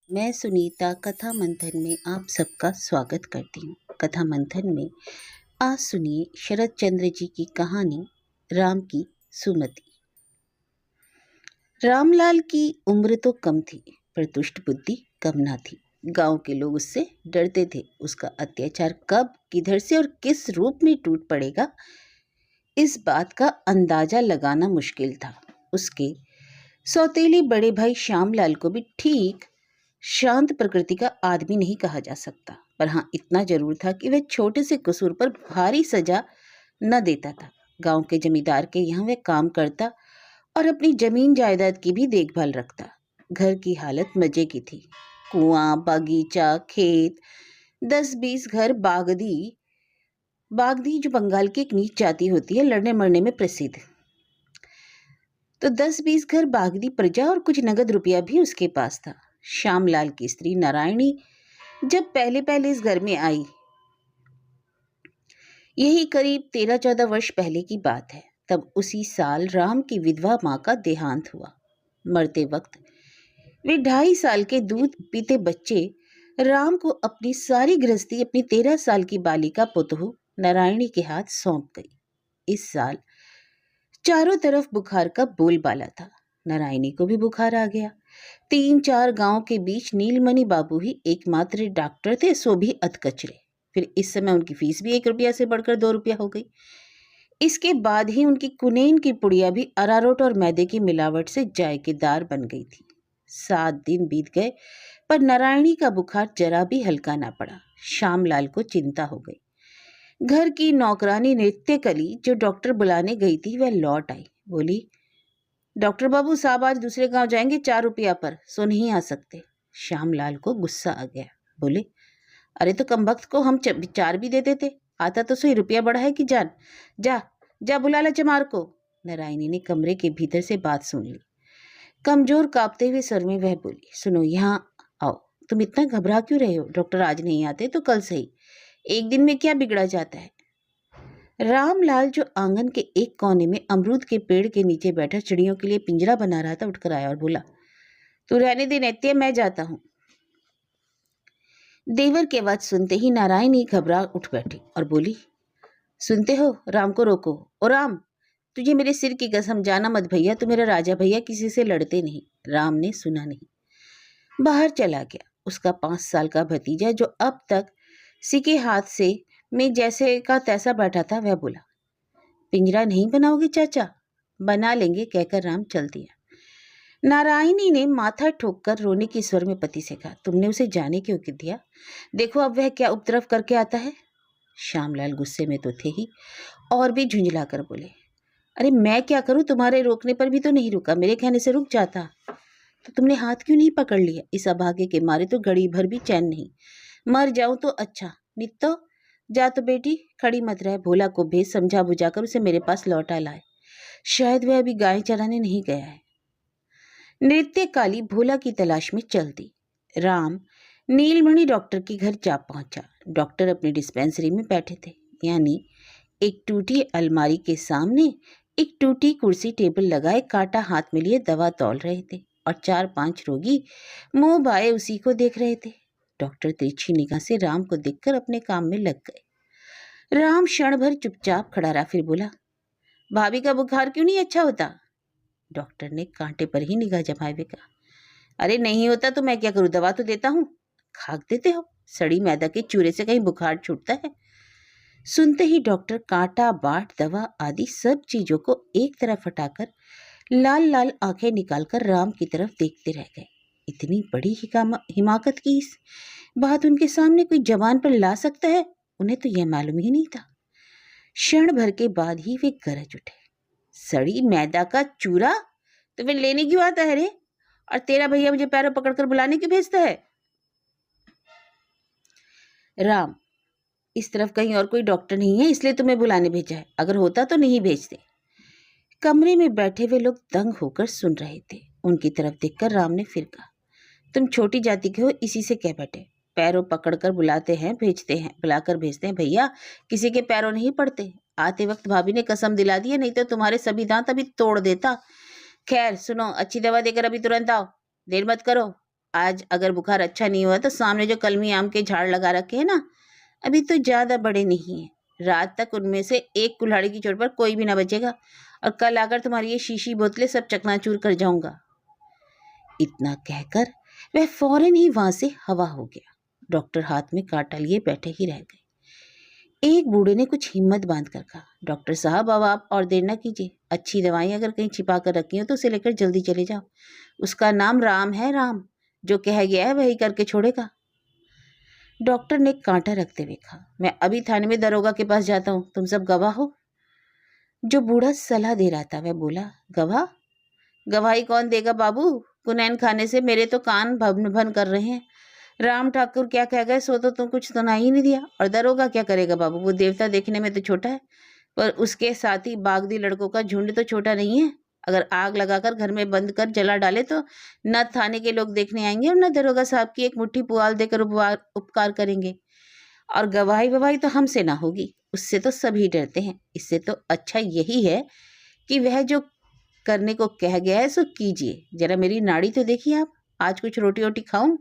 मैं सुनीता कथा मंथन में आप सबका स्वागत करती हूँ। कथा मंथन में आज सुनिए शरद चंद्र जी की कहानी राम की सुमति। रामलाल की उम्र तो कम थी पर दुष्ट बुद्धि कम ना थी। गांव के लोग उससे डरते थे। उसका अत्याचार कब, किधर से और किस रूप में टूट पड़ेगा, इस बात का अंदाजा लगाना मुश्किल था। उसके सौतेले बड़े भाई श्यामलाल को भी ठीक शांत प्रकृति का आदमी नहीं कहा जा सकता, पर हाँ इतना जरूर था कि वह छोटे से कसूर पर भारी सजा न देता था। गांव के जमींदार के यहाँ वह काम करता और अपनी जमीन जायदाद की भी देखभाल रखता। घर की हालत मजे की थी। कुआं, बागीचा, खेत, 10-20 घर, बागदी बागदी जो बंगाल की एक नीच जाति होती है, लड़ने मरने में प्रसिद्ध। तो 10-20 घर, बागदी प्रजा और कुछ नगद रुपया भी उसके पास था। श्यामलाल की स्त्री नारायणी जब पहले पहले इस घर में आई, यही करीब 13-14 वर्ष पहले की बात है, तब उसी साल राम की विधवा माँ का देहांत हुआ। मरते वक्त वे 2.5 साल के दूध पीते बच्चे राम को अपनी सारी गृहस्थी अपनी 13 साल की बालिका पुतहु नारायणी के हाथ सौंप गई। इस साल चारों तरफ बुखार का बोलबाला था। नारायणी को भी बुखार आ गया। 3-4 गांव के बीच नीलमणि बाबू ही एकमात्र डॉक्टर थे, सो भी अधकचरे। फिर इस समय उनकी फीस भी 1 रुपया से बढ़कर 2 रुपया हो गई। इसके बाद ही उनकी कुनेन की पुड़िया भी अरारोट और मैदे की मिलावट से जायकेदार बन गई थी। 7 दिन बीत गए पर नारायणी का बुखार जरा भी हल्का ना पड़ा। श्यामलाल को चिंता हो गई। घर की नौकरानी नृत्यकली जो डॉक्टर बुलाने गई थी, वह लौट आई। बोली, डॉक्टर बाबू साहब आज दूसरे गांव जाएंगे 4 रुपया पर, सो नहीं आ सकते। श्यामलाल को गुस्सा आ गया। बोले, अरे तो कमबख्त को हम 4 भी देते थे, आता तो सही, रुपया बढ़ा है कि जान। जा जा बुला ला चमार को। नारायणी ने कमरे के भीतर से बात सुन ली। कमजोर कांपते हुए स्वर में वह बोली, सुनो यहाँ आओ। तुम इतना घबरा क्यों रहे हो? डॉक्टर आज नहीं आते तो कल सही, एक दिन में क्या बिगड़ा जाता है। रामलाल जो आंगन के एक कोने में अमरूद के पेड़ के नीचे बैठा चिड़ियों के लिए पिंजरा बना रहा था, उठकर आया और बोला, तू रहने दे नैत्य, मैं जाता हूं। देवर के आवाज सुनते ही नारायणी घबरा उठ बैठी और बोली, सुनते हो, राम को रोको। ओ राम, तुझे मेरे सिर की कसम, जाना मत भैया, तू मेरा राजा भैया, किसी से लड़ते नहीं। राम ने सुना नहीं, बाहर चला गया। उसका 5 साल का भतीजा जो अब तक सिके हाथ से में जैसे का तैसा बैठा था, वह बोला, पिंजरा नहीं बनाओगे चाचा? बना लेंगे, कहकर राम चल दिया। नारायणी ने माथा ठोककर रोने की स्वर में पति से कहा, तुमने उसे जाने क्यों दिया? देखो अब वह क्या उपद्रव करके आता है। श्यामलाल गुस्से में तो थे ही और भी झुंझला कर बोले, अरे मैं क्या करूं, तुम्हारे रोकने पर भी तो नहीं रुका, मेरे कहने से रुक जाता तो तुमने हाथ क्यों नहीं पकड़ लिया? इस अभागे के मारे तो घड़ी भर भी चैन नहीं, मर जाऊं तो अच्छा। नित्तो, जा तो बेटी, खड़ी मत रह, भोला को भेज, समझा बुझाकर उसे मेरे पास लौटा लाए, शायद वह अभी गाय चराने नहीं गया है। नृत्यकाली भोला की तलाश में चल दी। राम नीलमणि डॉक्टर के घर जा पहुंचा। डॉक्टर अपनी डिस्पेंसरी में बैठे थे, यानी एक टूटी अलमारी के सामने एक टूटी कुर्सी टेबल लगाए कांटा हाथ में लिए दवा तौल रहे थे और 4-5 रोगी मुंह भाए उसी को देख रहे थे। डॉक्टर तिरछी निगाह से राम को देखकर अपने काम में लग गए। राम क्षण भर चुपचाप खड़ा रहा, फिर बोला, भाभी का बुखार क्यों नहीं अच्छा होता? डॉक्टर ने कांटे पर ही निगाह जमाए हुए कहा, अरे नहीं होता तो मैं क्या करूं, दवा तो देता हूं, खाक देते हो, सड़ी मैदा के चूरे से कहीं बुखार छूटता है? सुनते ही डॉक्टर कांटा, बाट, दवा आदि सब चीजों को एक तरफ हटाकर लाल लाल आंखें निकालकर राम की तरफ देखते रह गए। इतनी बड़ी हिमाकत की इस बात उनके सामने कोई जवान पर ला सकता है, उन्हें तो यह मालूम ही नहीं था। क्षण भर के बाद ही वे गरज उठे, सड़ी मैदा का चूरा तो वे लेने क्यों आता है रे? और तेरा भैया मुझे पैरों पकड़कर बुलाने क्यों भेजता है? राम, इस तरफ कहीं और कोई डॉक्टर नहीं है, इसलिए तुम्हें बुलाने भेजा है, अगर होता तो नहीं भेजते। कमरे में बैठे हुए लोग दंग होकर सुन रहे थे। उनकी तरफ देखकर राम ने फिर कहा, तुम छोटी जाति के हो, इसी से कह बैठे, पैरों पकड़कर बुलाते हैं, भेजते हैं, बुलाकर भेजते हैं। भैया किसी के पैरों नहीं पड़ते। आते वक्त भाभी ने कसम दिला दी है, नहीं तो तुम्हारे सभी दांत अभी तोड़ देता। खैर सुनो, अच्छी दवा देकर अभी तुरंत आओ, देर मत करो। आज अगर बुखार अच्छा नहीं हुआ तो सामने जो कलमी आम के झाड़ लगा रखे हैं ना, अभी तो ज़्यादा बड़े नहीं हैं, रात तक उनमें से एक कुल्हाड़ी की चोट पर कोई भी ना बचेगा और कल आकर तुम्हारी ये शीशी बोतलें सब चकनाचूर कर जाऊंगा। इतना कहकर वह फौरन ही वहां से हवा हो गया। डॉक्टर हाथ में कांटा लिए बैठे ही रह गए। एक बूढ़े ने कुछ हिम्मत बांध कर कहा, डॉक्टर साहब अब आप और देर न कीजिए, अच्छी दवाएं अगर कहीं छिपा कर रखी हो तो उसे लेकर जल्दी चले जाओ। उसका नाम राम है, राम जो कह गया है वही करके छोड़ेगा। डॉक्टर ने कांटा रखते हुए कहा, मैं अभी थाने में दरोगा के पास जाता हूँ, तुम सब गवाह हो। जो बूढ़ा सलाह दे रहा था वह बोला, गवाह? गवाही कौन देगा बाबू? कुनैन खाने से मेरे तो कान भन भन कर रहे हैं। राम ठाकुर क्या कह गए सो तो तुम कुछ सुना ही नहीं दिया। और दरोगा क्या करेगा बाबू? वो देवता देखने में तो छोटा है, पर उसके साथी बागदी लड़कों का झुंड तो छोटा नहीं है। अगर आग लगाकर घर में बंद कर जला डाले तो न थाने के लोग देखने आएंगे और न दरोगा साहब की एक मुट्ठी पुआल देकर उपकार करेंगे। और गवाही ववाही तो हमसे ना होगी, उससे तो सभी डरते हैं। इससे तो अच्छा यही है कि वह जो करने को कह गया है सो कीजिए। जरा मेरी नाड़ी तो देखिए आप, आज कुछ रोटी वोटी खाऊं?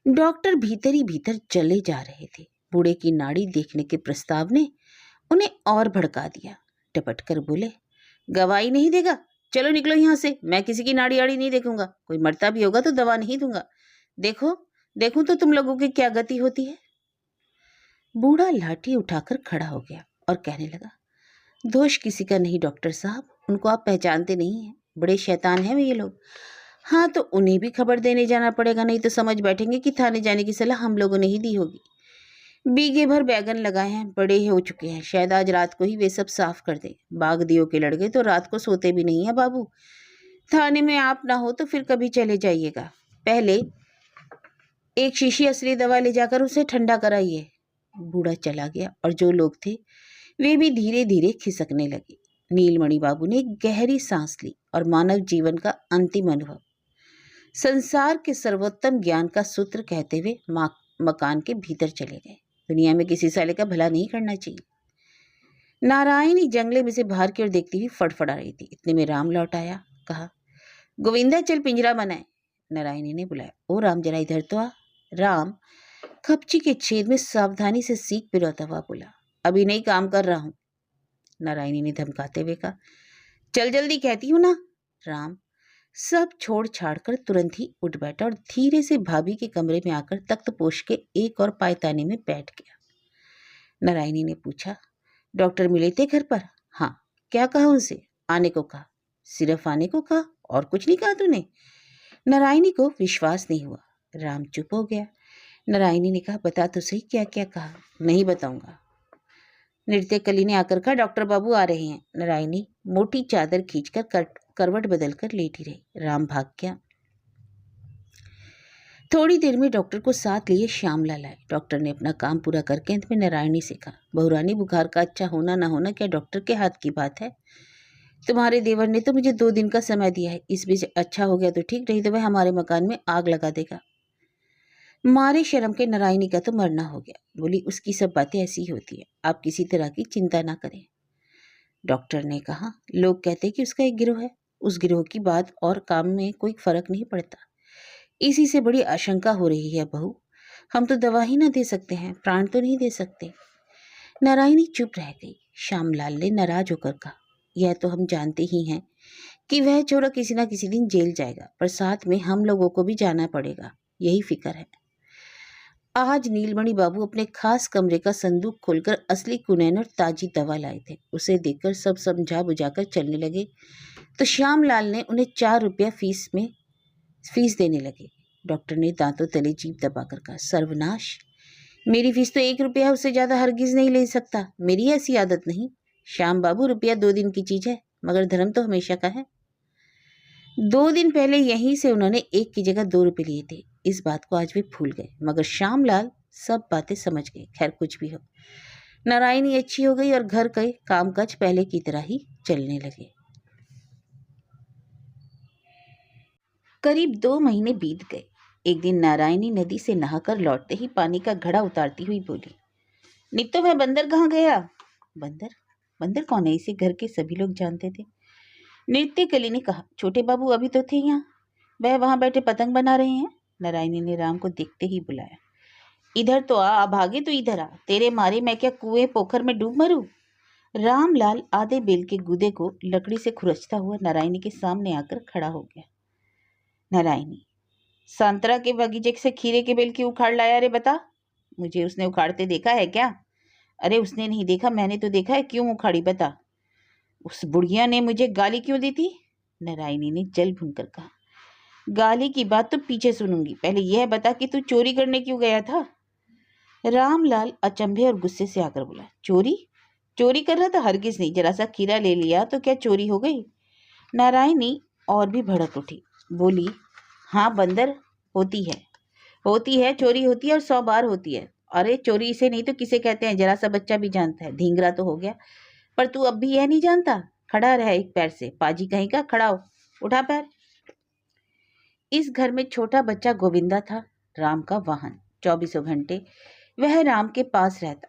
डॉक्टर भीतर ही भीतर चले जा रहे थे। बूढ़े की नाड़ी देखने के प्रस्ताव ने उन्हें और भड़का दिया। टपट कर बोले, गवाही नहीं देगा? चलो निकलो यहाँ से, मैं किसी की नाड़ी आड़ी नहीं देखूंगा। कोई मरता भी होगा तो दवा नहीं दूंगा। देखो देखूं तो तुम लोगों की क्या गति होती है। बूढ़ा लाठी उठाकर खड़ा हो गया और कहने लगा, दोष किसी का नहीं डॉक्टर साहब, उनको आप पहचानते नहीं हैं, बड़े शैतान हैं वे ये लोग। हाँ तो उन्हें भी खबर देने जाना पड़ेगा, नहीं तो समझ बैठेंगे कि थाने जाने की सलाह हम लोगों ने ही दी होगी। बीघे भर बैगन लगाए हैं, बड़े हो चुके हैं, शायद आज रात को ही वे सब साफ कर दे। बागदियों के लड़के तो रात को सोते भी नहीं है बाबू। थाने में आप ना हो तो फिर कभी चले जाइएगा, पहले एक शीशी असली दवा ले जाकर उसे ठंडा कराइए। बूढ़ा चला गया और जो लोग थे वे भी धीरे धीरे खिसकने लगे। नीलमणि बाबू ने गहरी सांस ली और मानव जीवन का अंतिम अनुभव, संसार के सर्वोत्तम ज्ञान का सूत्र कहते हुए मकान के भीतर चले गए। दुनिया में किसी साले का भला नहीं करना चाहिए। नारायणी जंगले में से बाहर की ओर देखती हुई फड़फड़ा रही थी। इतने में राम लौट आया। कहा, गोविंदा चल पिंजरा बनाए। नारायणी ने बुलाया, ओ राम जरा इधर तो आ। राम कपची के छेद में सावधानी से सीख पिरोता हुआ बोला, अभी नहीं, काम कर रहा हूं। नारायणी ने धमकाते हुए कहा, चल जल्दी कहती हूं ना। राम सब छोड़ छाड़ कर तुरंत ही उठ बैठा और धीरे से भाभी के कमरे में आकर तख्त पोष के एक और पायताने में बैठ गया। नारायणी ने पूछा, डॉक्टर मिले थे घर पर? हाँ। क्या कहा उनसे? आने को कहा। सिर्फ आने को कहा, और कुछ नहीं कहा तूने? नारायणी को विश्वास नहीं हुआ। राम चुप हो गया। नारायणी ने कहा, बता तो सही क्या क्या कहा। नहीं बताऊंगा। नृत्य कली ने आकर कहा, डॉक्टर बाबू आ रहे हैं। नारायणी मोटी चादर खींचकर करवट बदलकर लेटी रही। राम भाग गया। थोड़ी देर में डॉक्टर को साथ लिए श्यामलाल आए। डॉक्टर ने अपना काम पूरा करके अंत में नारायणी से कहा, बहुरानी बुखार का अच्छा होना ना होना क्या डॉक्टर के हाथ की बात है। तुम्हारे देवर ने तो मुझे 2 दिन का समय दिया है, इस बीच अच्छा हो गया तो ठीक, नहीं तो वह हमारे मकान में आग लगा देगा। मारे शर्म के नारायणी का तो मरना हो गया। बोली, उसकी सब बातें ऐसी ही होती है, आप किसी तरह की चिंता ना करें। डॉक्टर ने कहा, लोग कहते कि उसका एक गिरोह है, उस गिरोह की बात और काम में कोई फर्क नहीं पड़ता। इसी से बड़ी आशंका हो रही है बहू। हम तो दवा ही ना दे सकते हैं, प्राण तो नहीं दे सकते। नारायणी चुप रह गई। श्यामलाल ने नाराज होकर कहा, यह तो हम जानते ही हैं कि वह चोरा किसी ना किसी दिन जेल जाएगा, पर साथ में हम लोगों को भी जाना पड़ेगा, यही फिक्र है। आज नीलमणि बाबू अपने खास कमरे का संदूक खोलकर असली कुनैन और ताजी दवा लाए थे। उसे देखकर सब समझा बुझाकर चलने लगे तो श्यामलाल ने उन्हें 4 रुपया फीस देने लगे। डॉक्टर ने दांतों तले जीभ दबाकर कहा, सर्वनाश, मेरी फीस तो 1 रुपया है, उससे ज्यादा हरगिज नहीं ले सकता। मेरी ऐसी आदत नहीं। श्याम बाबू, रुपया 2 दिन की चीज है, मगर धर्म तो हमेशा का है। 2 दिन पहले यहीं से उन्होंने 1 की जगह 2 रुपये लिए थे। इस बात को आज वे भूल गए, मगर श्यामलाल सब बातें समझ गए। खैर कुछ भी हो, नारायणी अच्छी हो गई और घर के कामकाज पहले की तरह ही चलने लगे। करीब 2 महीने बीत गए। एक दिन नारायणी नदी से नहाकर लौटते ही पानी का घड़ा उतारती हुई बोली, नित्तो वह बंदर कहाँ गया? बंदर? बंदर कौन है? इसे घर के सभी लोग जानते थे। नृत्य कली ने कहा, छोटे बाबू अभी तो थे यहाँ। वह वहां बैठे पतंग बना रहे हैं। नारायणी ने राम को देखते ही बुलाया। इधर तो आ, भागे तो इधर आ, तेरे मारे मैं क्या कुएं पोखर में डूब मरूं। रामलाल आधे बेल के गूदे को लकड़ी से खुरचता हुआ नारायणी के सामने आकर खड़ा हो गया। नारायणी, संतरा के बगीचे से खीरे के बेल की उखाड़ लाया रे, बता, मुझे उसने उखाड़ते देखा है क्या? अरे उसने नहीं देखा, मैंने तो देखा है, क्यों उखाड़ी बता। उस बुढ़िया ने मुझे गाली क्यों दी थी? नारायणी ने जल भूनकर कहा। गाली की बात तो पीछे सुनूंगी, पहले यह बता कि तू चोरी करने क्यों गया था। रामलाल अचंभे और गुस्से से आकर बोला, चोरी? चोरी कर रहा था? हरगिज नहीं, जरा सा खीरा ले लिया तो क्या चोरी हो गई? नारायणी और भी भड़क उठी, बोली, हाँ बंदर, होती है, चोरी होती है और 100 बार होती है। अरे चोरी इसे नहीं तो किसे कहते हैं, जरा सा बच्चा भी जानता है, धींगरा तो हो गया, पर तू अब भी यह नहीं जानता? खड़ा रहा एक पैर से, पाजी कहीं का, खड़ा हो, उठा पैर। इस घर में छोटा बच्चा गोविंदा था, राम का वाहन। 24 घंटे वह राम के पास रहता,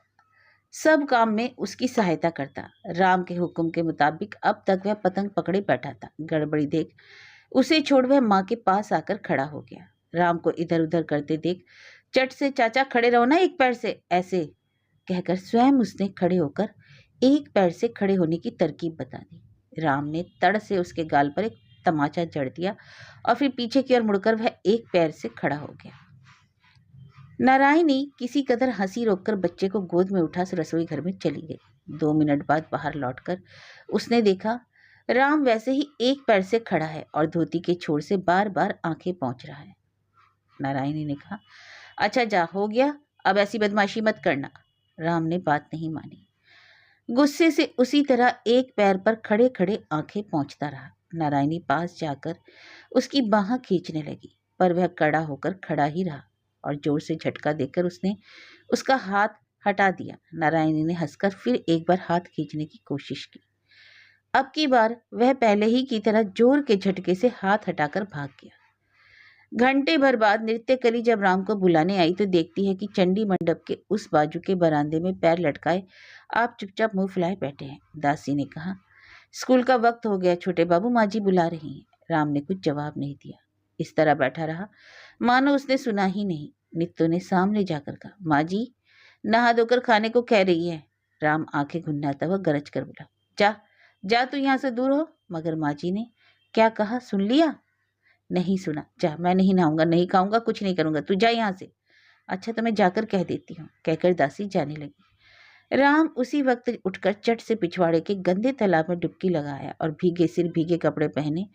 सब काम में उसकी सहायता करता। राम के हुक्म के मुताबिक अब तक वह पतंग पकड़े बैठा था। गड़बड़ी देख उसे छोड़ वह माँ के पास आकर खड़ा हो गया। राम को इधर उधर करते देख चट से, चाचा खड़े रहो ना एक पैर से, ऐसे कहकर स्वयं उसने खड़े होकर एक पैर से खड़े होने की तरकीब बता दी। राम ने तड़ से उसके गाल पर एक तमाचा जड़ दिया और फिर पीछे की ओर मुड़कर वह एक पैर से खड़ा हो गया। नारायणी किसी कदर हंसी रोककर बच्चे को गोद में उठा रसोई घर में चली गई। 2 मिनट बाद बाहर लौटकर उसने देखा राम वैसे ही एक पैर से खड़ा है और धोती के छोर से बार बार आंखें पहुंच रहा है। नारायणी ने कहा, अच्छा जा, हो गया, अब ऐसी बदमाशी मत करना। राम ने बात नहीं मानी, गुस्से से उसी तरह एक पैर पर खड़े खड़े आंखें पहुंचता रहा। नारायणी पास जाकर उसकी बाह खींचने लगी, पर वह कड़ा होकर खड़ा ही रहा और जोर से झटका देकर उसने उसका हाथ हटा दिया। नारायणी ने हंसकर फिर एक बार हाथ खींचने की कोशिश की। अब की बार वह पहले ही की तरह जोर के झटके से हाथ हटाकर भाग गया। घंटे भर बाद नृत्य कली जब राम को बुलाने आई तो देखती है कि चंडी मंडप के उस बाजू के बरामदे में पैर लटकाए आप चुपचाप मुंह फुलाए बैठे हैं। दासी ने कहा, स्कूल का वक्त हो गया छोटे बाबू, माँ जी बुला रही हैं। राम ने कुछ जवाब नहीं दिया, इस तरह बैठा रहा मानो उसने सुना ही नहीं। नित्तो ने सामने जाकर कहा, माँ जी नहा धोकर खाने को कह रही है। राम आंखें घुन्नाता हुआ गरज कर बोला, जा जा तू यहाँ से दूर हो। मगर माँ जी ने क्या कहा, सुन लिया? नहीं सुना, जा, मैं नहीं नहाऊंगा, नहीं खाऊंगा, कुछ नहीं करूंगा, तू जा यहाँ से। अच्छा तो मैं जाकर कह देती हूँ, कहकर दासी जाने लगी। राम उसी वक्त उठकर चट से पिछवाड़े के गंदे तालाब में डुबकी लगाया और भीगे सिर भीगे कपड़े पहने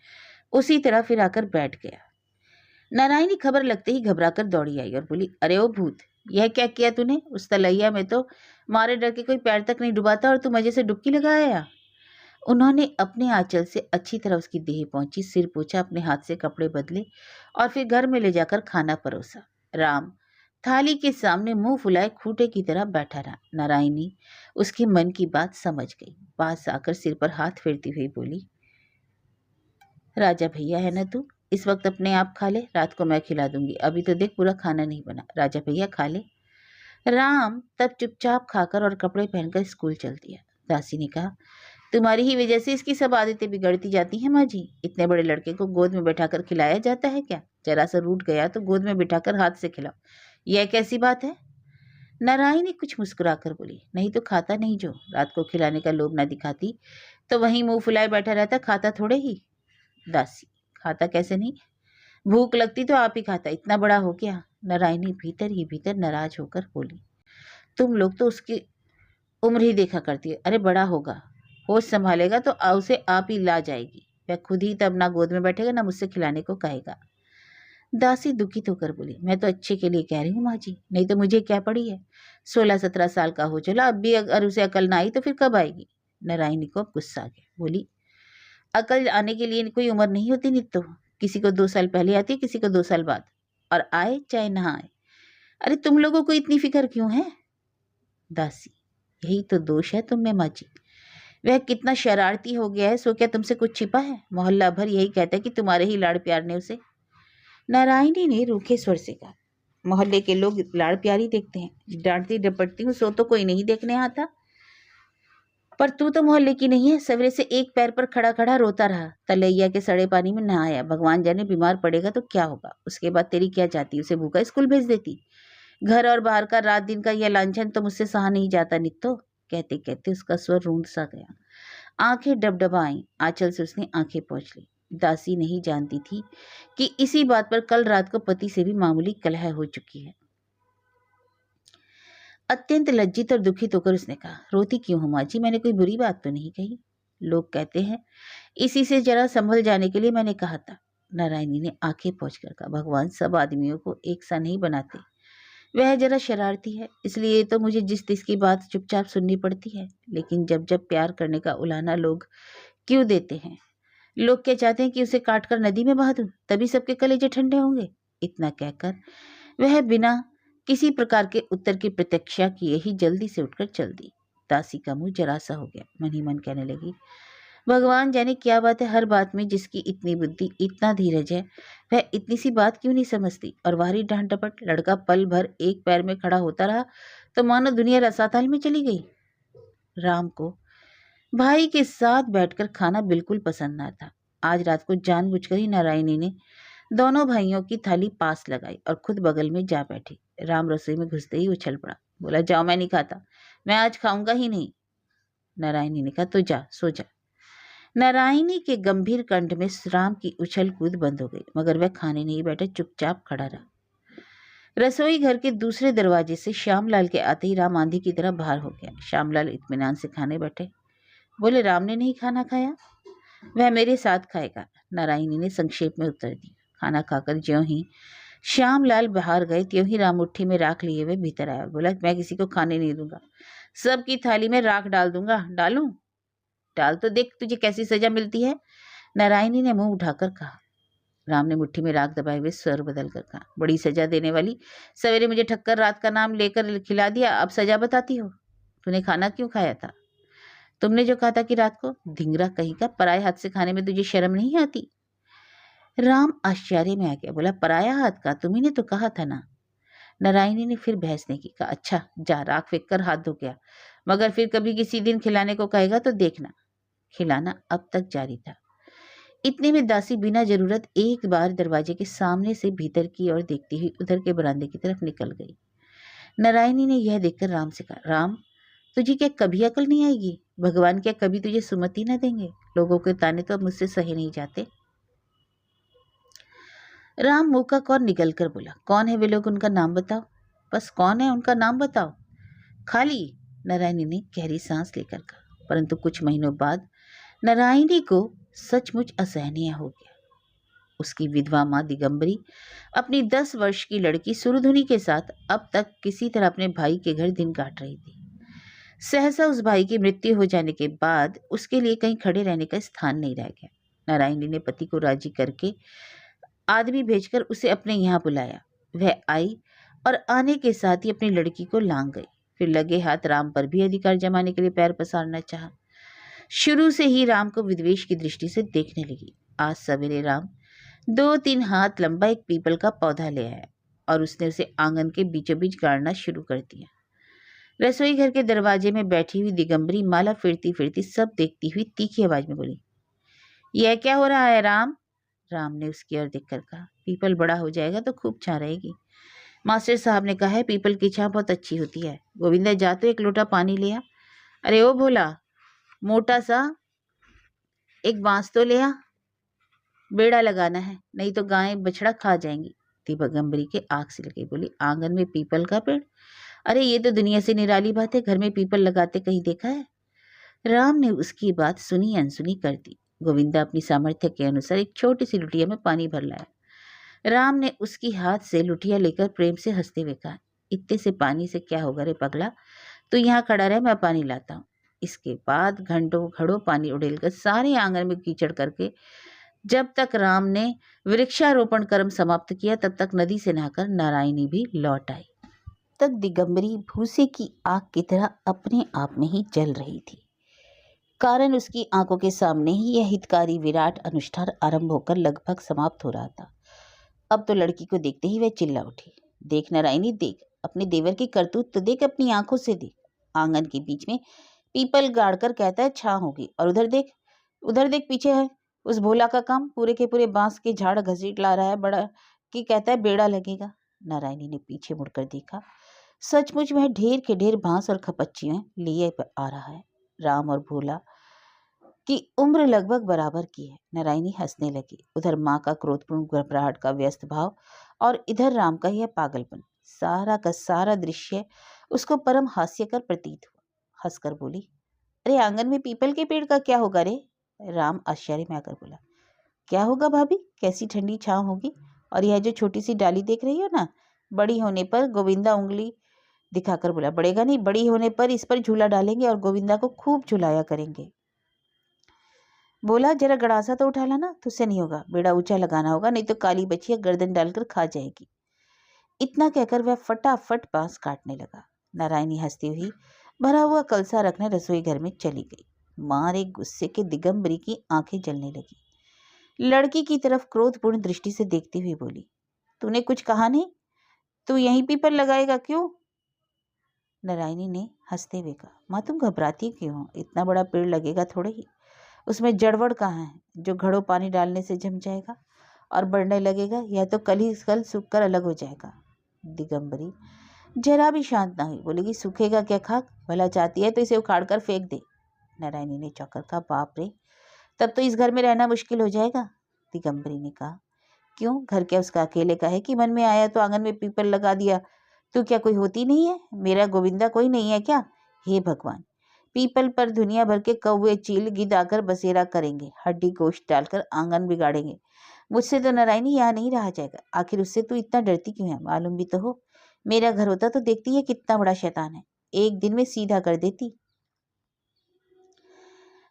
उसी तरह फिर आकर बैठ गया। नारायणी खबर लगते ही घबराकर दौड़ी आई और बोली, अरे ओ भूत, यह क्या किया तूने? उस तलैया में तो मारे डर के कोई पैर तक नहीं डुबाता और तू मजे से डुबकी लगाया। उन्होंने अपने आंचल से अच्छी तरह उसकी देह पहुंची, सिर पोंछा, अपने हाथ से कपड़े बदले और फिर घर में ले जाकर खाना परोसा। राम थाली के सामने मुंह फुलाए खूंटे की तरह बैठा रहा। नारायणी उसके मन की बात समझ गई, पास आकर सिर पर हाथ फेरती हुई बोली, राजा भैया है ना तू, इस वक्त अपने आप खा ले, रात को मैं खिला दूंगी, अभी तो देख पूरा खाना नहीं बना, राजा भैया खा ले। राम तब चुपचाप खाकर और कपड़े पहनकर स्कूल चल दिया। दासी ने कहा, तुम्हारी ही वजह से इसकी सब आदतें बिगड़ती जाती हैं माँ जी, इतने बड़े लड़के को गोद में बैठाकर खिलाया जाता है क्या? जरा सा रूठ गया तो गोद में बिठाकर हाथ से खिलाओ, यह कैसी बात है? नारायणी कुछ मुस्कुराकर बोली, नहीं तो खाता नहीं, जो रात को खिलाने का लोभ न दिखाती तो वहीं मुंह फुलाए बैठा रहता, खाता थोड़े ही। दासी, खाता कैसे नहीं, भूख लगती तो आप ही खाता, इतना बड़ा हो गया। नारायणी भीतर ही भीतर नाराज होकर बोली, तुम लोग तो उसकी उम्र ही देखा करती है, अरे बड़ा होगा, होश संभालेगा तो उसे आप ही ला जाएगी, वह खुद ही तब ना गोद में बैठेगा ना मुझसे खिलाने को कहेगा। दासी दुखित होकर बोली, मैं तो अच्छे के लिए कह रही हूँ माँ जी, नहीं तो मुझे क्या पड़ी है, 16-17 साल का हो चला, अब भी अगर उसे अकल ना आई तो फिर कब आएगी? नारायणी को अब गुस्सा आ गया, बोली, अकल आने के लिए कोई उम्र नहीं होती नित्तो, किसी को 2 साल पहले आती है, किसी को 2 साल बाद, और आए चाहे ना आए। अरे तुम लोगों को इतनी फिक्र क्यों है? दासी, यही तो दोष है तुम में माँ जी, वह कितना शरारती हो गया है, सो क्या तुमसे कुछ छिपा है? मोहल्ला भर यही कहता है कि तुम्हारे ही लाड़ प्यार ने उसे। नारायणी ने रूखे स्वर से कहा, मोहल्ले के लोग लाड़ प्यार ही देखते हैं, डांटती डपटती हूँ सो तो कोई नहीं देखने आता। पर तू तो मोहल्ले की नहीं है, सवेरे से एक पैर पर खड़ा खड़ा रोता रहा, तलैया के सड़े पानी में नहाया, भगवान जाने बीमार पड़ेगा तो क्या होगा। उसके बाद तेरी क्या चाहती, उसे भूखा स्कूल भेज देती। घर और बाहर का रात दिन का यह लांछन तो मुझसे सहा नहीं जाता नित्तो। कहते कहते उसका स्वर रूंध सा गया, आंखें डबडबा आईं, आंचल से उसने आंखें पोंछ ली। दासी नहीं जानती थी कि इसी बात पर कल रात को पति से भी मामूली कलह हो चुकी है। अत्यंत लज्जित और दुखित होकर उसने कहा, रोती क्यों हो माँ जी, मैंने कोई बुरी बात तो नहीं कही। लोग कहते हैं, इसी से जरा संभल जाने के लिए मैंने कहा था। नारायणी ने आंखें पोंछ कर कहा, भगवान सब आदमियों को एक सा नहीं बनाते, वह जरा शरारती है, इसलिए तो मुझे जिस तिस की बात चुपचाप सुननी पड़ती है। लेकिन जब जब प्यार करने का उलाहना लोग क्यों देते हैं, लोग क्या चाहते हैं कि उसे काट कर नदी में बहा दूं, तभी सबके कलेजे ठंडे होंगे। इतना कहकर वह बिना किसी प्रकार के उत्तर की प्रतीक्षा किए ही जल्दी से उठकर चल दी। दासी का मुंह जरा सा हो गया, मन ही मन कहने लगी, भगवान जाने क्या बात है, हर बात में जिसकी इतनी बुद्धि इतना धीरज है, वह इतनी सी बात क्यों नहीं समझती। और वारी डांट डपट, लड़का पल भर एक पैर में खड़ा होता रहा तो मानो दुनिया रसाताल में चली गई। राम को भाई के साथ बैठकर खाना बिल्कुल पसंद ना था। आज रात को जानबूझकर ही नारायणी ने दोनों भाइयों की थाली पास लगाई और खुद बगल में जा बैठी। राम रसोई में घुसते ही उछल पड़ा, बोला, जाओ, मैं नहीं खाता, मैं आज खाऊंगा ही नहीं। नारायणी ने कहा, तो जा, सो जा। नारायणी के गंभीर कंठ में राम की उछल कूद बंद हो गई, मगर वह खाने नहीं बैठे, चुपचाप खड़ा रहा। रसोई घर के दूसरे दरवाजे से श्यामलाल के आते ही राम आंधी की तरह बाहर हो गया। श्यामलाल इत्मीनान से खाने बैठे। बोले, राम ने नहीं खाना खाया, वह मेरे साथ खाएगा। नारायणी ने संक्षेप में उत्तर दिया। खाना खाकर ज्यों ही श्यामलाल बाहर गए त्यों ही राम मुट्ठी में राख लिए हुए भीतर आया और बोला, मैं किसी को खाने नहीं दूंगा, सबकी थाली में राख डाल दूंगा। डालूं? डाल तो देख तुझे कैसी सजा मिलती है। नारायणी ने मुंह उठाकर कहा। राम ने मुट्ठी में राख दबाए हुए स्वर बदल कर कहा, बड़ी सजा देने वाली, सवेरे मुझे ठक्कर रात का नाम लेकर खिला दिया, अब सजा बताती हो। तूने खाना क्यों खाया था? तुमने जो कहा था कि रात को, धिंगरा कहीं का, पराये हाथ से खाने में तुझे शर्म नहीं आती? राम आश्चर्य में आ गया, बोला, पराया हाथ का? तुम्ही ने तो कहा था ना। नारायणी ने फिर बहस नहीं की, कहा, अच्छा जा, राख फेंक कर हाथ धो गया, मगर फिर कभी किसी दिन खिलाने को कहेगा तो देखना। खिलाना अब तक जारी था। इतने में दासी बिना जरूरत एक बार दरवाजे के सामने से भीतर की ओर देखती हुई उधर के बरामदे की तरफ निकल गई। नारायणी ने यह देखकर राम से कहा, राम, तुझे क्या कभी अकल नहीं आएगी? भगवान क्या कभी तुझे सुमति न देंगे? लोगों के ताने तो अब मुझसे सहे नहीं जाते। राम मुंह का कौर निकल कर बोला, कौन है वे लोग, उनका नाम बताओ। बस कौन है, उनका नाम बताओ। खाली? नारायणी ने गहरी सांस लेकर कहा। परंतु कुछ महीनों बाद नारायणी को सचमुच असहनीय हो गया। उसकी विधवा माँ दिगंबरी अपनी 10 वर्ष की लड़की सुरधुनी के साथ अब तक किसी तरह अपने भाई के घर दिन काट रही थी। सहसा उस भाई की मृत्यु हो जाने के बाद उसके लिए कहीं खड़े रहने का स्थान नहीं रह गया। नारायणी ने पति को राजी करके आदमी भेजकर उसे अपने यहाँ बुलाया। वह आई और आने के साथ ही अपनी लड़की को लांग गई। फिर लगे हाथ राम पर भी अधिकार जमाने के लिए पैर पसारना चाहा। शुरू से ही राम को विद्वेष की दृष्टि से देखने लगी। आज सवेरे राम 2-3 हाथ लंबा एक पीपल का पौधा ले आया और उसने उसे आंगन के बीचों बीच गाड़ना शुरू कर दिया। रसोई घर के दरवाजे में बैठी हुई दिगंबरी माला फिरती फिरती सब देखती हुई तीखी आवाज में बोली, यह क्या हो रहा है राम? राम ने उसकी ओर देखकर कहा, पीपल बड़ा हो जाएगा तो खूब छां रहेगी। मास्टर साहब ने कहा है पीपल की छां बहुत अच्छी होती है। गोविंदा, जा तो एक लोटा पानी ले आ। अरे ओ भोला, मोटा सा एक बांस तो ले आ, बेड़ा लगाना है, नहीं तो गाय बछड़ा खा जाएंगी। दिगंबरी के आंख से लगी, बोली, आंगन में पीपल का पेड़? अरे ये तो दुनिया से निराली बात है, घर में पीपल लगाते कहीं देखा है? राम ने उसकी बात सुनी अनसुनी कर दी। गोविंदा अपनी सामर्थ्य के अनुसार एक छोटी सी लुटिया में पानी भर लाया। राम ने उसकी हाथ से लुटिया लेकर प्रेम से हंसते हुए कहा, इतने से पानी से क्या होगा रे पगला, तू यहाँ खड़ा रहे, मैं पानी लाता हूँ। इसके बाद घंटों घड़ों पानी उड़ेलकर सारे आंगन में कीचड़ करके जब तक राम ने वृक्षारोपण कर्म समाप्त किया तब तक नदी से नहाकर नारायणी भी लौट आई। तक दिगंबरी भूसे की आग की तरह अपने आप में ही जल रही थी। कारण उसकी आंखों के सामने ही यह हितकारी विराट अनुष्ठान आरंभ होकर लगभग समाप्त हो रहा था। अब तो लड़की को देखते ही वह चिल्ला उठी, देख नारायणी देख, अपने देवर की करतूत तो देख, अपनी आंखों से देख। आंगन के बीच में पीपल गाड़ कर कहता है छां होगी, और उधर देख पीछे है उस भोला का काम, पूरे के पूरे बांस के झाड़ घसीट ला रहा है, बड़ा कि कहता है बेड़ा लगेगा। नारायणी ने पीछे मुड़कर देखा, सचमुच वह ढेर के ढेर बांस और खपच्चियां लिए आ रहा है। राम और भोला की उम्र लगभग बराबर की है। नारायणी हंसने लगी। उधर माँ का क्रोधपूर्ण घबराहट का व्यस्त भाव और इधर राम का यह पागलपन, सारा का सारा दृश्य उसको परम हास्यकर प्रतीत हुआ। हंसकर बोली, अरे आंगन में पीपल के पेड़ का क्या होगा रे? राम आश्चर्य में आकर बोला, क्या होगा भाभी? कैसी ठंडी छांव होगी। और यह जो छोटी सी डाली देख रही हो ना, बड़ी होने पर, गोविंदा उंगली दिखाकर बोला, बढ़ेगा नहीं, बड़ी होने पर इस पर झूला डालेंगे और गोविंदा को खूब झुलाया करेंगे। बोला, जरा गड़ासा तो उठा लाना, तुझसे नहीं होगा, बेड़ा ऊंचा लगाना होगा, नहीं तो काली बछिया गर्दन डालकर खा जाएगी। इतना कहकर वह फटाफट बांस काटने लगा। नारायणी हंसती हुई भरा हुआ कलसा रखने रसोई घर में चली गई। मारे गुस्से के दिगंबरी की आंखें जलने लगी। लड़की की तरफ क्रोधपूर्ण दृष्टि से देखती हुई बोली, तूने कुछ कहा नहीं? तू यहीं पीपल लगाएगा क्यों? नारायणी ने हंसते हुए कहा, माँ तुम घबराती क्यों हो? इतना बड़ा पेड़ लगेगा थोड़े ही, उसमें जड़वड़ कहाँ है जो घड़ों पानी डालने से जम जाएगा और बढ़ने लगेगा? यह तो कल ही कल सूख कर अलग हो जाएगा। दिगंबरी जरा भी शांत ना हुई, बोलेगी, सूखेगा क्या खाक? भला चाहती है तो इसे उखाड़ कर फेंक दे। नारायणी ने चौंकर कहा, बाप रे, तब तो इस घर में रहना मुश्किल हो जाएगा। दिगंबरी ने कहा, क्यों, घर क्या उसका अकेले का है कि मन में आया तो आंगन में पीपल लगा दिया? तू क्या कोई होती नहीं है? मेरा गोविंदा कोई नहीं है क्या? हे भगवान, पीपल पर दुनिया भर के कौवे चील गिद्ध आकर बसेरा करेंगे, हड्डी गोश्त डालकर आंगन बिगाड़ेंगे। मुझसे तो नारायणी यहाँ नहीं रहा जाएगा। आखिर उससे तू इतना डरती क्यों है? मालूम भी तो हो, मेरा घर होता तो देखती है कितना बड़ा शैतान है, एक दिन में सीधा कर देती।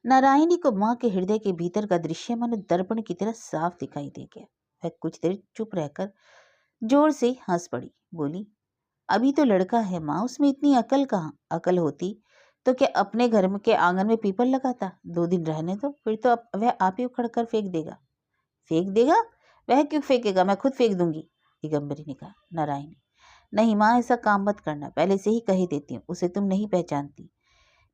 नारायणी को माँ के हृदय के भीतर का दृश्य मानो दर्पण की तरह साफ दिखाई दे गया। वह कुछ देर चुप रहकर जोर से हंस पड़ी। बोली, अभी तो लड़का है माँ, उसमें इतनी अकल कहाँ? अकल होती तो क्या अपने घर में के आंगन में पीपल लगाता? 2 दिन रहने दो, फिर तो वह आप ही उखड़ कर फेंक देगा। फेंक देगा? वह क्यों फेंकेगा, मैं खुद फेंक दूंगी। दिगंबरी ने कहा। नारायणी, नहीं माँ, ऐसा काम मत करना, पहले से ही कही देती हूँ, उसे तुम नहीं पहचानती।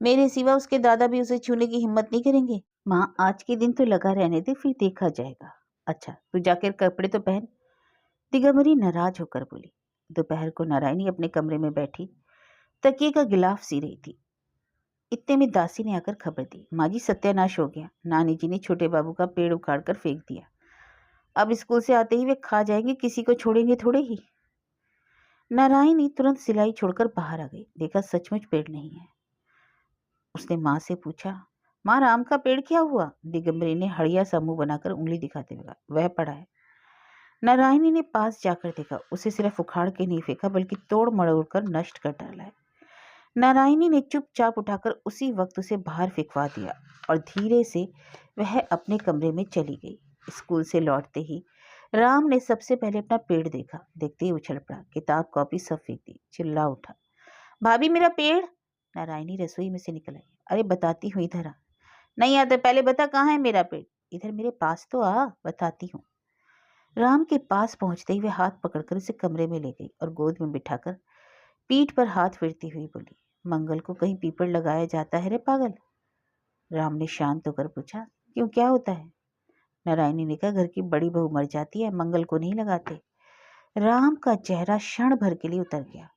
मेरे सिवा उसके दादा भी उसे छूने की हिम्मत नहीं करेंगे। माँ, आज के दिन तो लगा रहने दे, फिर देखा जाएगा। अच्छा, तू जाकर कपड़े तो पहन। दिगंबरी नाराज होकर बोली। दोपहर को नारायणी अपने कमरे में बैठी तकिए का गिलाफ सी रही थी। इतने में दासी ने आकर खबर दी, माँ जी सत्यानाश हो गया, नानी जी ने छोटे बाबू का पेड़ उखाड़ कर फेंक दिया। अब स्कूल से आते ही वे खा जाएंगे, किसी को छोड़ेंगे थोड़े ही। नारायणी तुरंत सिलाई छोड़कर बाहर आ गई। देखा सचमुच पेड़ नहीं है। उसने माँ से पूछा, माँ राम का पेड़ क्या हुआ? दिगंबरी ने हड़िया सा मुंह बनाकर उंगली दिखाते हुए कहा, वह पड़ा है। नारायणी ने पास जाकर देखा, उसे सिर्फ उखाड़ के नहीं फेंका बल्कि तोड़ मरोड़ कर नष्ट कर डाला है। नारायणी ने चुपचाप उठाकर उसी वक्त उसे बाहर फेंकवा दिया और धीरे से वह अपने कमरे में चली गई। स्कूल से लौटते ही राम ने सबसे पहले अपना पेड़ देखा। देखते ही उछल पड़ा, किताब कॉपी सब फेंक दी, चिल्ला उठा, भाभी मेरा पेड़। नारायणी रसोई में से निकल आई। अरे बताती हूँ, इधर आ। नहीं आता, पहले बता कहाँ है मेरा पेड़? इधर मेरे पास तो आ, बताती हूँ। राम के पास पहुंचते ही वे हाथ पकड़कर उसे कमरे में ले गई और गोद में बिठाकर पीठ पर हाथ फेरती हुई बोली, मंगल को कहीं पीपल लगाया जाता है रे पागल? राम ने शांत होकर पूछा, क्यों, क्या होता है? नारायणी ने कहा, घर की बड़ी बहू मर जाती है, मंगल को नहीं लगाते। राम का चेहरा क्षण भर के लिए उतर गया।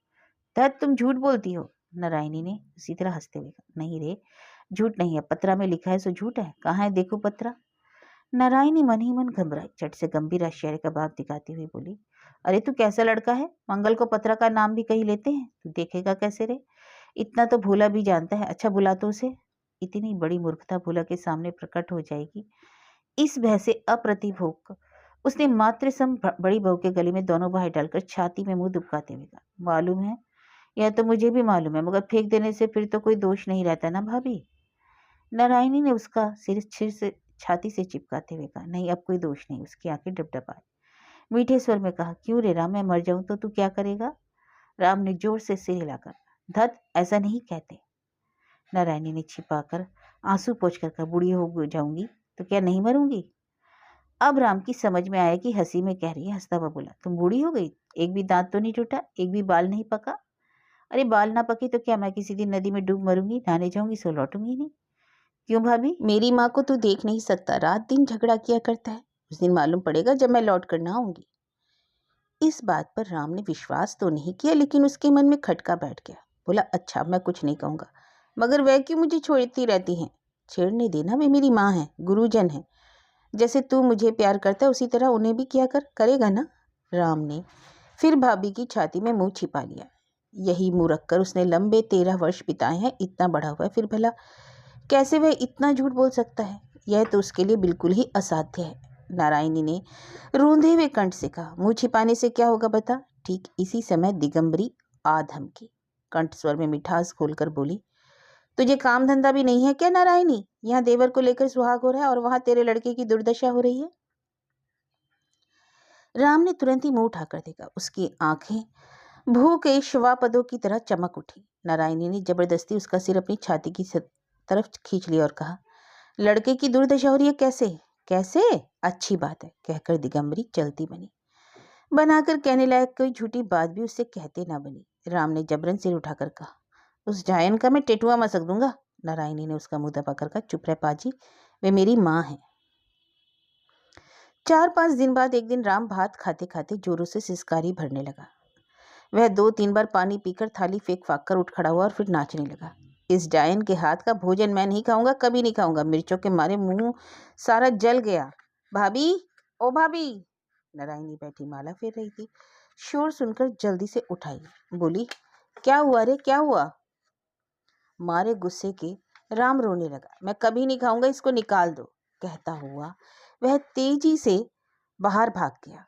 तब तुम झूठ बोलती हो। नारायणी ने उसी तरह हंसते हुए कहा, नहीं रे, झूठ नहीं है, पत्रा में लिखा है सो झूठ है, कहाँ है देखो पत्रा। नारायणी मन ही मन घबराई, चट से गंभीर आश्चर्य का भाव दिखाती हुई बोली, अरे तू कैसा लड़का है, मंगल को पत्रा का नाम भी कहीं लेते हैं, तू देखेगा कैसे रे? इतना तो भोला भी जानता है। अच्छा बुला तो उसे। इतनी बड़ी मूर्खता भोला के सामने प्रकट हो जाएगी, इस भय से अप्रतिभ होकर उसने मातृ सम बड़ी बहू के गले में दोनों बाहें डालकर छाती में मुंह दुबकाते हुए कहा, मालूम है, यह तो मुझे भी मालूम है, मगर फेंक देने से फिर तो कोई दोष नहीं रहता ना भाभी। नारायणी ने उसका सिर से छाती से चिपकाते हुए कहा, नहीं अब कोई दोष नहीं। उसकी आंखें डबडबाई। मीठे स्वर में कहा, क्यों रे राम, मैं मर जाऊं तो तू क्या करेगा? राम ने जोर से सिर हिलाकर, धत, ऐसा नहीं कहते। नारायणी ने छिपाकर आंसू पोंछकर कहा, बूढ़ी हो जाऊंगी तो क्या नहीं मरूंगी? अब राम की समझ में आया कि हंसी में कह रही है। हंसता हुआ बोला, तुम बूढ़ी हो गई, एक भी दांत तो नहीं टूटा, एक भी बाल नहीं पका? अरे बाल ना पके तो क्या मैं किसी दिन नदी में डूब मरूंगी, नहाने जाऊंगी सो लौटूंगी नहीं। क्यों भाभी, मेरी माँ को तू देख नहीं सकता, रात दिन झगड़ा किया करता है। उस दिन मालूम पड़ेगा जब मैं लौट कर ना आऊंगी। इस बात पर राम ने विश्वास तो नहीं किया, लेकिन उसके मन में खटका बैठ गया। बोला, अच्छा मैं कुछ नहीं कहूंगा, मगर वह क्यों मुझे छोड़ती रहती हैं? छेड़ने देना, वे मेरी माँ है, गुरुजन है। जैसे तू मुझे प्यार करता है उसी तरह उन्हें भी किया कर, करेगा ना? राम ने फिर भाभी की छाती में मुंह छिपा लिया। यही मुंह रखकर उसने लंबे 13 वर्ष बिताए हैं, इतना बड़ा हुआ है, फिर भला कैसे वह इतना झूठ बोल सकता है? यह तो उसके लिए बिल्कुल ही असाध्य है। नारायणी ने रूंधे हुए कंठ से कहा, मुंह छिपाने से क्या होगा बता? ठीक इसी समय दिगंबरी आ धमकी। कंठ स्वर में मिठास खोलकर बोली, तुझे काम धंधा भी नहीं है क्या नारायणी? यहाँ देवर को लेकर सुहाग हो रहा है और वहां तेरे लड़के की दुर्दशा हो रही है। राम ने तुरंत ही मुंह उठाकर देखा। उसकी आंखें भूखे श्वापदों की तरह चमक उठी। नारायणी ने जबरदस्ती उसका सिर अपनी छाती की तरफ खींच लिया और कहा, लड़के की दुर्दशा हो रही है? कैसे कैसे? अच्छी बात है, कहकर दिगंबरी चलती बनी। बनाकर कहने लायक कोई झूठी बात भी उससे कहते ना बनी। राम ने जबरन सिर उठाकर कहा, उस जायन का मैं टेटुआ मसक दूंगा। नारायणी ने उसका मुंह दबाकर कहा, चुप रह पाजी, वे मेरी माँ है। 4-5 दिन बाद एक दिन राम भात खाते खाते जोरों से सिसकारी भरने लगा। वह 2-3 बार पानी पीकर थाली फेंक फाक कर उठ खड़ा हुआ और फिर नाचने लगा। इस डायन के हाथ का भोजन मैं नहीं खाऊंगा, कभी नहीं खाऊंगा। मिर्चों के मारे मुंह सारा जल गया। भाभी, ओ भाभी। नारायणी बैठी माला फेर रही थी। शोर सुनकर जल्दी से उठाई। बोली, क्या हुआ रे, क्या हुआ? मारे गुस्से के राम रोने लगा। मैं कभी नहीं खाऊंगा, इसको निकाल दो, कहता हुआ वह तेजी से बाहर भाग गया।